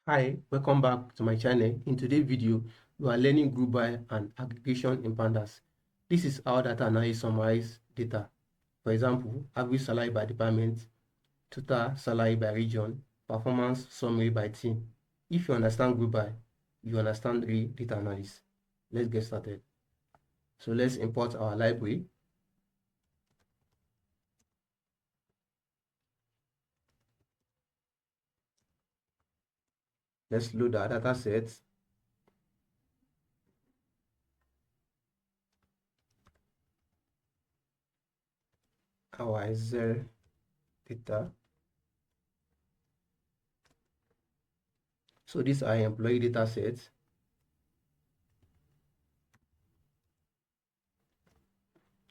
Hi, welcome back to my channel. In today's video, we are learning GroupBy and aggregation in Pandas. This is how data analysis summarize data. For example, average salary by department, total salary by region, performance summary by team. If you understand GroupBy, you understand real data analysis. Let's get started. So let's import our library. Let's load our data set. Our Excel data. So this is our employee data set.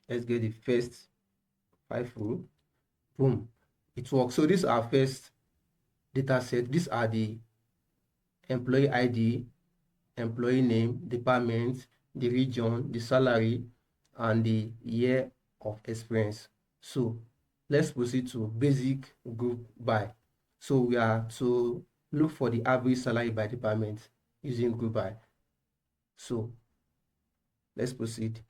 Let's get the first 5 row. Boom, it works. So this is our first data set. These are the employee ID, employee name, department, the region, the salary, and the year of experience. So let's proceed to basic group by. So we are to look for the average salary by department using group by. So let's proceed.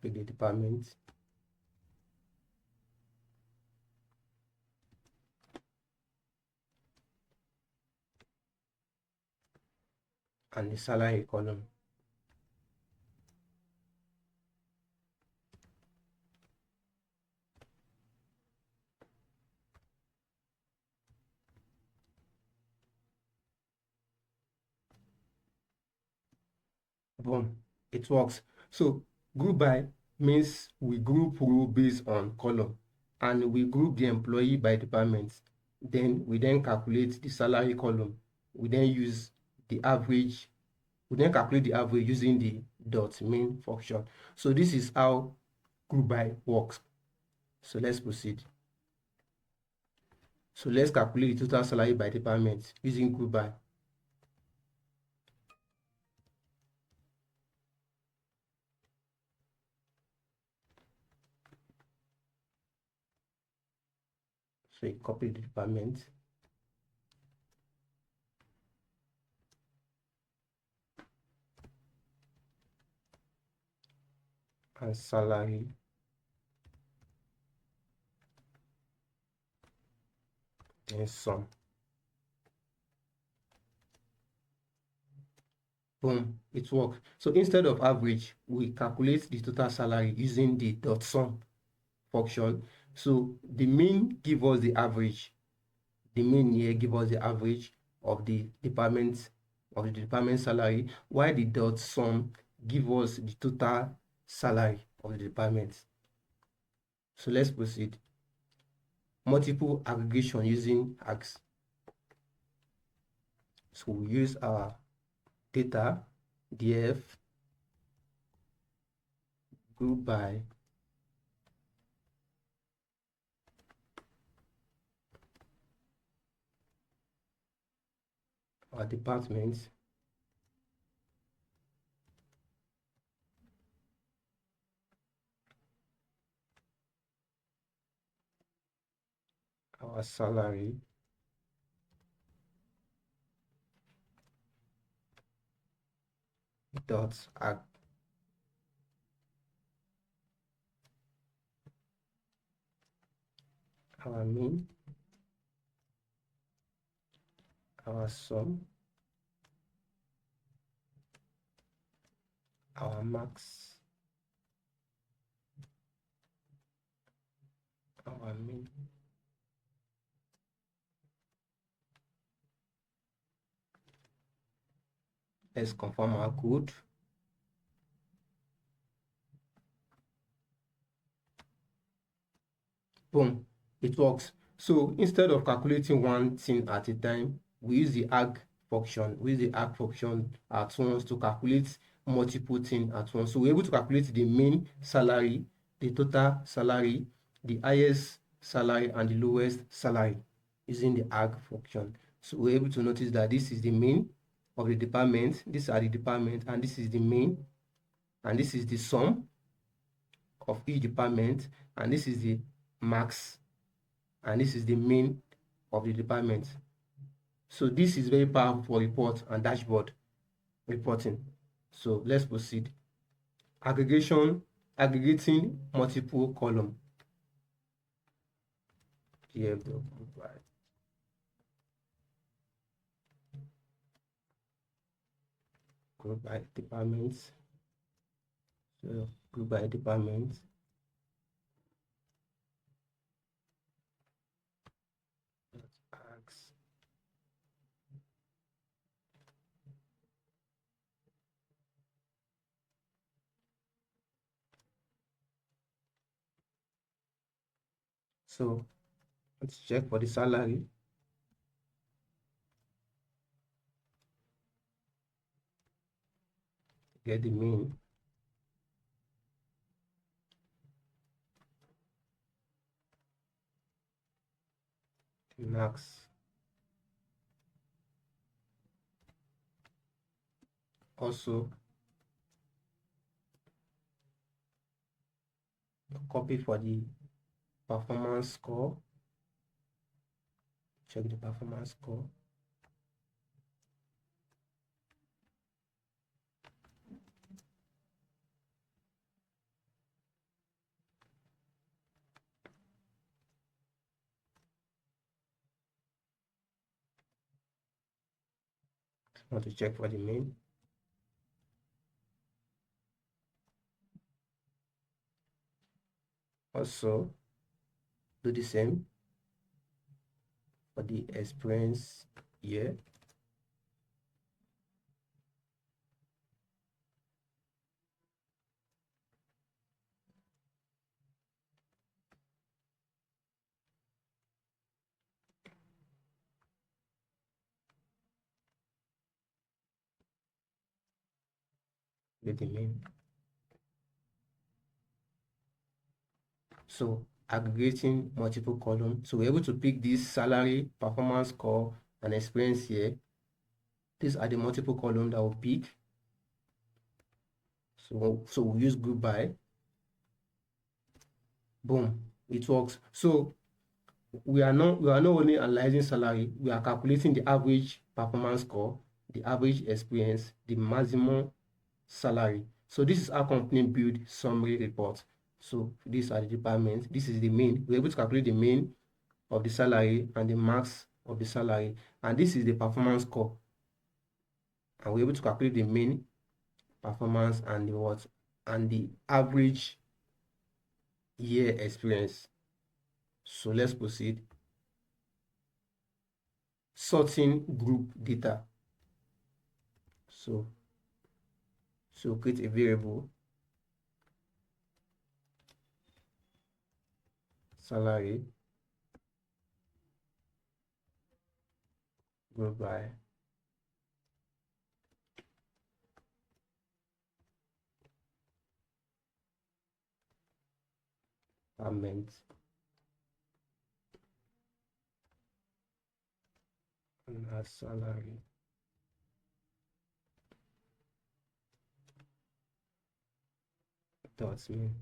Pick the department. And the salary column. Boom, it works. So group by means we group row based on column, and we group the employee by department. Then we calculate the salary column. We then use the average. We then calculate the average using the dot main function. So this is how group by works. So let's proceed. So let's calculate the total salary by department using group by. So you copy the department. And salary. Then sum. Boom, it works. So instead of average, we calculate the total salary using the dot sum function. So the mean give us the average. The mean here give us the average of the department salary, while the dot sum give us the total salary of the department. So let's proceed. Multiple aggregation using AGS. So we use our data df group by our departments, our salary, dot add our mean, our sum, our max, our mean, let's confirm our code. Boom, it works. So instead of calculating one thing at a time, we use the arg function. We use the arg function at once to calculate multiple things at once. So we're able to calculate the mean salary, the total salary, the highest salary, and the lowest salary using the arg function. So we're able to notice that this is the mean of the department, these are the department, and this is the mean and this is the sum of each department, and this is the max, and this is the mean of the department. So this is very powerful for report and dashboard reporting. So let's proceed. Aggregating multiple column. Here we go. Group by departments. So group by departments. So let's check for the salary. Get the mean. The max. Also copy for the performance score. Check the performance score. I want to check for the mean. Also do the same for the experience year. Get the mean. So aggregating multiple columns. So we're able to pick this salary, performance score, and experience here. These are the multiple columns that we'll pick. So we use GroupBy. Boom, it works. So we are not only analyzing salary, we are calculating the average performance score, the average experience, the maximum salary. So this is how company build summary report. So these are the departments. This is the mean. We're able to calculate the mean of the salary and the max of the salary, and this is the performance score. And we're able to calculate the mean, performance, and the what, and the average year experience. So let's proceed. Sorting group data. So create a variable salary group by department and add salary. Dot mean.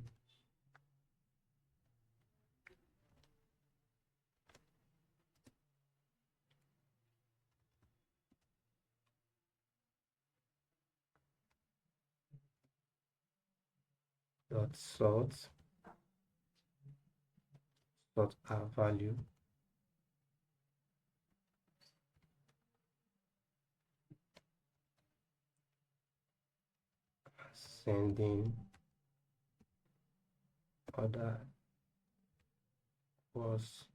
Dot sort our value. Sending order was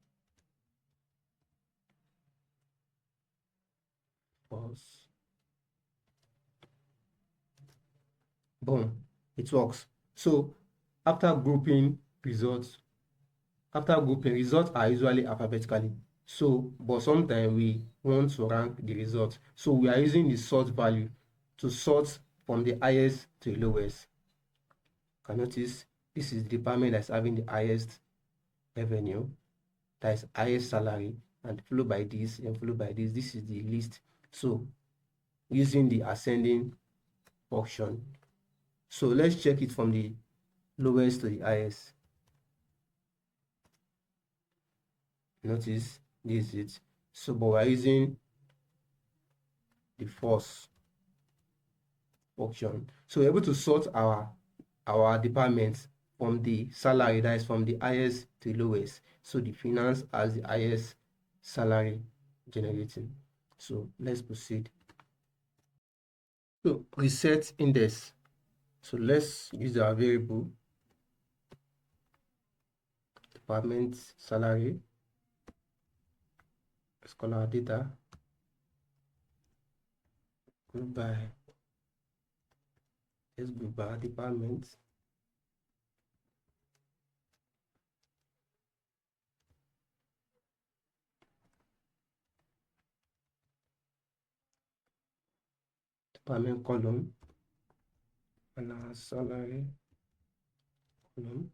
false. Boom, it works. So after grouping results are usually alphabetically. So, but sometimes we want to rank the results. So we are using the sort value to sort from the highest to the lowest. You can notice this is the department that's having the highest revenue, that is highest salary, and followed by this and followed by this. This is the list. So using the ascending function, So let's check it from the lowest to the highest. Notice this is it. So but we're using the first function. So we're able to sort our departments from the salary, that is from the highest to the lowest. So the finance has the highest salary generating. So let's proceed. So reset index. So let's use our variable department salary. Let's call our data group by, let's group by department. Department column and our salary column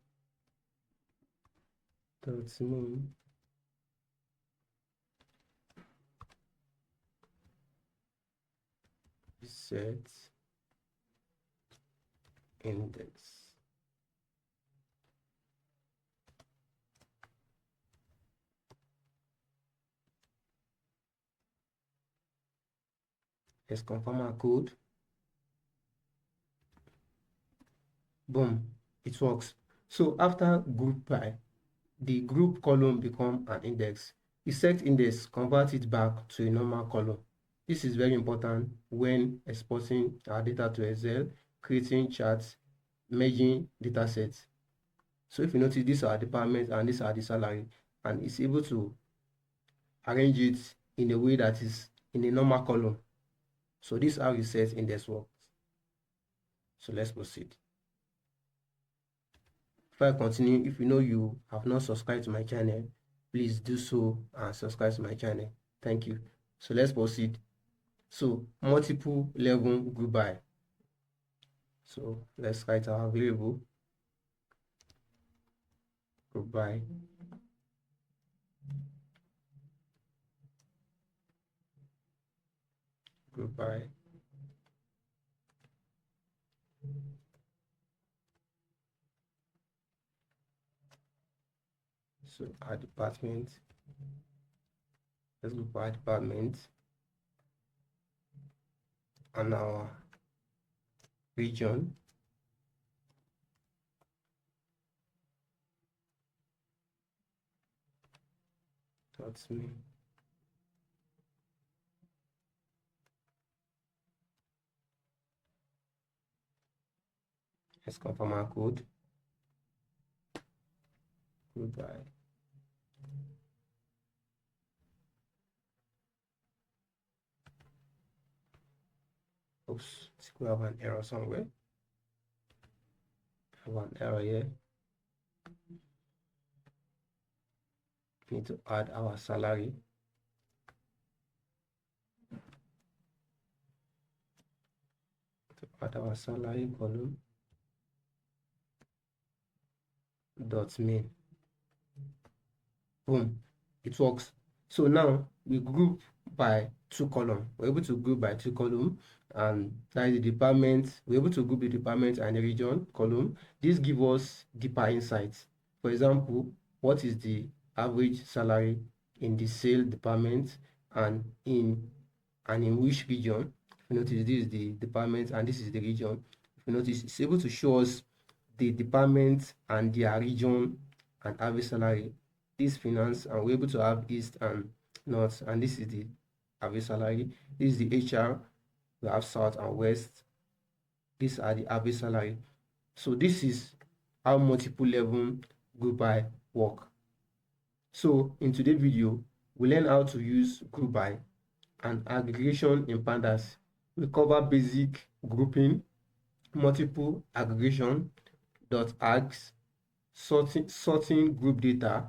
dot name set index. Let's confirm our code. Boom, it works. So after group by, the group column become an index. The set index convert it back to a normal column. This is very important when exporting our data to Excel, creating charts, merging data sets. So if you notice, these are departments and these are the salary, and it's able to arrange it in a way that is in a normal column. So this is how the set index works. So let's proceed. Before I continue, if you know you have not subscribed to my channel, please do so and subscribe to my channel. Thank you. So let's proceed. So multiple level group by. So let's write our variable group by group by so our department, let's group by department and our region. That's me. Let's confirm our code. Group by. Oops, we have an error somewhere. I have an error here. We need to add our salary. To add our salary column dot main. Boom, it works. So now we group by two columns. We're able to group by two columns, and that is the department. We're able to group the department and the region column. This gives us deeper insights. For example, what is the average salary in the sales department and in which region? If you notice, this is the department and this is the region. If you notice, it's able to show us the department and their region and average salary. This finance, and we're able to have east and north, and this is the average salary. This is the HR. We have south and west. These are the average salary. So this is how multiple level group by work. So in today's video, we learn how to use group by and aggregation in Pandas. We cover basic grouping, multiple aggregation, .ags, sorting group data,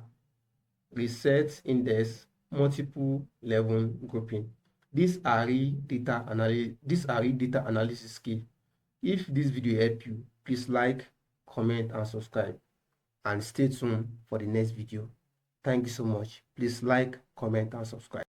reset index, multiple level grouping. These are real data analysis skills. If this video helped you, please like, comment, and subscribe. And stay tuned for the next video. Thank you so much. Please like, comment, and subscribe.